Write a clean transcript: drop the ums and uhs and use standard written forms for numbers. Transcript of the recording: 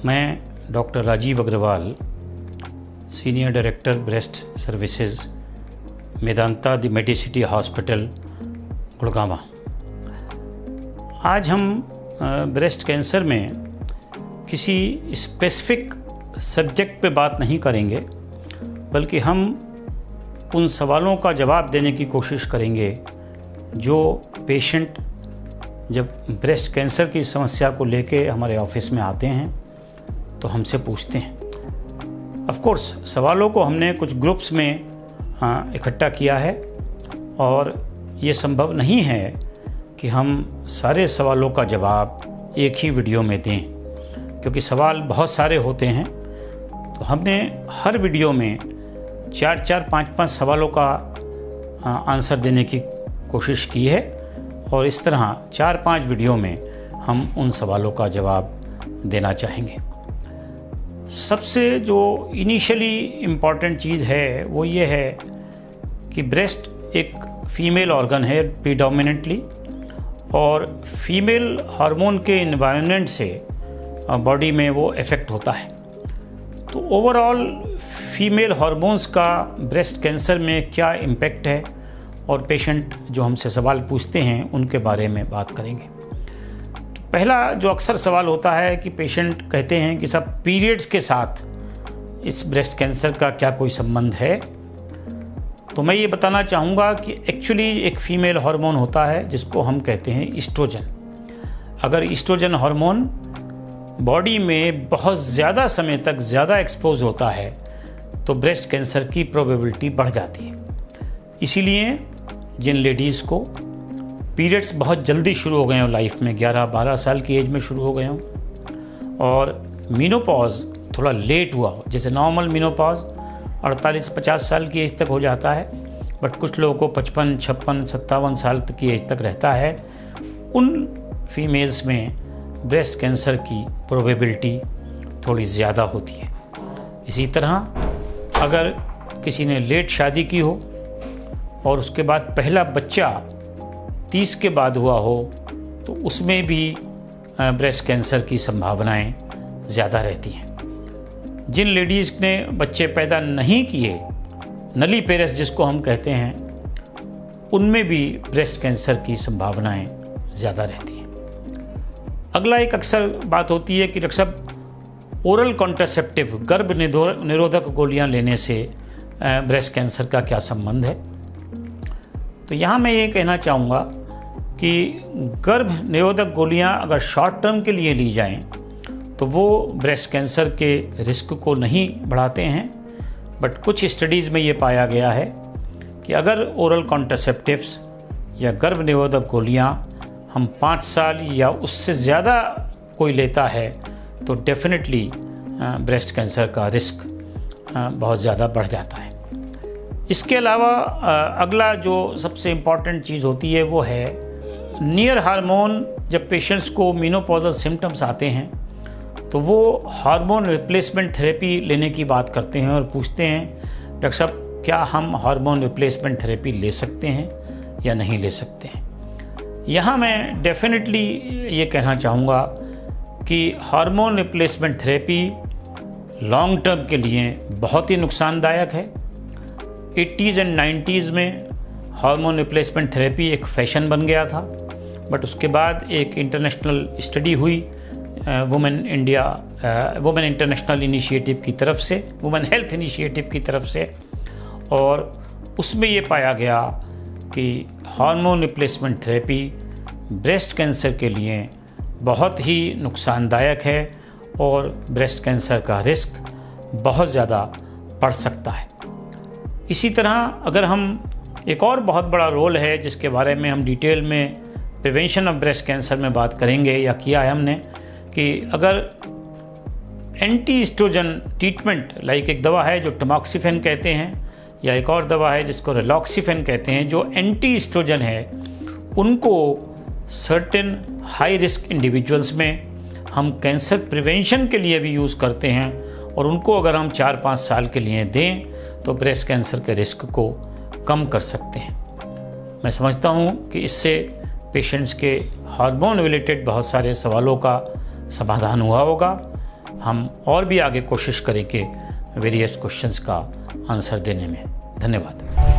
मैं doctor Rajeev Agrawal, senior director breast services, Medanta the medicity hospital, Gurgaon. आज हम ब्रेस्ट कैंसर में किसी स्पेसिफिक सब्जेक्ट पे बात नहीं करेंगे, बल्कि हम उन सवालों का जवाब देने की कोशिश करेंगे जो पेशेंट जब ब्रेस्ट कैंसर की समस्या को लेके हमारे ऑफिस में आते हैं तो हमसे पूछते हैं। ऑफ कोर्स सवालों को हमने कुछ ग्रुप्स में इकट्ठा किया है और ये संभव नहीं है कि हम सारे सवालों का जवाब एक ही वीडियो में दें, क्योंकि सवाल बहुत सारे होते हैं। तो हमने हर वीडियो में 4-5 सवालों का आंसर देने की कोशिश की है और इस तरह 4-5 वीडियो में हम उन सवालों का जवाब देना चाहेंगे। सबसे जो इनिशियली इम्पॉर्टेंट चीज़ है वो ये है कि ब्रेस्ट एक फीमेल ऑर्गन है प्रीडोमिनेंटली, और फीमेल हार्मोन के इन्वायरमेंट से बॉडी में वो इफ़ेक्ट होता है। तो ओवरऑल फीमेल हार्मोन्स का ब्रेस्ट कैंसर में क्या इम्पेक्ट है और पेशेंट जो हमसे सवाल पूछते हैं उनके बारे में बात करेंगे। तो पहला जो अक्सर सवाल होता है कि पेशेंट कहते हैं कि सब पीरियड्स के साथ इस ब्रेस्ट कैंसर का क्या कोई संबंध है। तो मैं ये बताना चाहूँगा कि एक्चुअली एक फीमेल हार्मोन होता है जिसको हम कहते हैं ईस्ट्रोजन। अगर ईस्ट्रोजन हार्मोन बॉडी में बहुत ज़्यादा समय तक ज़्यादा एक्सपोज होता है तो ब्रेस्ट कैंसर की प्रोबेबिलिटी बढ़ जाती है। इसीलिए जिन लेडीज़ को पीरियड्स बहुत जल्दी शुरू हो गए हों, लाइफ में 11-12 साल की एज में शुरू हो गए हों, और मीनोपॉज थोड़ा लेट हुआ हो, जैसे नॉर्मल मीनोपॉज 48-50 साल की एज तक हो जाता है, बट कुछ लोगों को 55, 56, 57 साल तक की एज तक रहता है, उन फीमेल्स में ब्रेस्ट कैंसर की प्रोबेबिलिटी थोड़ी ज़्यादा होती है। इसी तरह अगर किसी ने लेट शादी की हो और उसके बाद पहला बच्चा 30 के बाद हुआ हो तो उसमें भी ब्रेस्ट कैंसर की संभावनाएं ज़्यादा रहती हैं। जिन लेडीज़ ने बच्चे पैदा नहीं किए, नली पेरेस जिसको हम कहते हैं, उनमें भी ब्रेस्ट कैंसर की संभावनाएं ज़्यादा रहती हैं। अगला एक अक्सर बात होती है कि डॉक्टर साहब ओरल कॉन्ट्रासेप्टिव गर्भ निरोधक गोलियां लेने से ब्रेस्ट कैंसर का क्या संबंध है। तो यहाँ मैं ये कहना चाहूँगा कि गर्भ निरोधक गोलियां अगर शॉर्ट टर्म के लिए ली जाएं तो वो ब्रेस्ट कैंसर के रिस्क को नहीं बढ़ाते हैं, बट कुछ स्टडीज़ में ये पाया गया है कि अगर ओरल कॉन्ट्रासेप्टिव्स या गर्भ निरोधक गोलियां हम 5 साल या उससे ज़्यादा कोई लेता है तो डेफिनेटली ब्रेस्ट कैंसर का रिस्क बहुत ज़्यादा बढ़ जाता है। इसके अलावा अगला जो सबसे इम्पॉर्टेंट चीज़ होती है वो है नियर हार्मोन। जब पेशेंट्स को मेनोपॉजल सिम्टम्स आते हैं तो वो हार्मोन रिप्लेसमेंट थेरेपी लेने की बात करते हैं और पूछते हैं, डॉक्टर साहब क्या हम हार्मोन रिप्लेसमेंट थेरेपी ले सकते हैं या नहीं ले सकते हैं। यहाँ मैं डेफिनेटली ये कहना चाहूँगा कि hormone replacement therapy long term के लिए बहुत ही नुकसानदायक है। 80s एंड 90s में हार्मोन रिप्लेसमेंट थेरेपी एक फैशन बन गया था, बट उसके बाद एक इंटरनेशनल स्टडी हुई वुमेन इंटरनेशनल इनिशिएटिव की तरफ से, वुमेन हेल्थ इनिशिएटिव की तरफ से, और उसमें ये पाया गया कि hormone replacement therapy breast cancer के लिए बहुत ही नुकसानदायक है और ब्रेस्ट कैंसर का रिस्क बहुत ज़्यादा बढ़ सकता है। इसी तरह अगर हम एक और बहुत बड़ा रोल है जिसके बारे में हम डिटेल में प्रिवेंशन ऑफ ब्रेस्ट कैंसर में बात करेंगे या किया है हमने, कि अगर एंटी एस्ट्रोजन ट्रीटमेंट लाइक एक दवा है जो टमॉक्सिफेन कहते हैं, या एक और दवा है जिसको रिलॉक्सिफेन कहते हैं, जो एंटी एस्ट्रोजन है, उनको सर्टेन हाई रिस्क इंडिविजुअल्स में हम कैंसर प्रिवेंशन के लिए भी यूज़ करते हैं, और उनको अगर हम 4-5 साल के लिए दें तो ब्रेस्ट कैंसर के रिस्क को कम कर सकते हैं। मैं समझता हूँ कि इससे पेशेंट्स के हार्मोन रिलेटेड बहुत सारे सवालों का समाधान हुआ होगा। हम और भी आगे कोशिश करेंगे वेरियस क्वेश्चंस का आंसर देने में। धन्यवाद।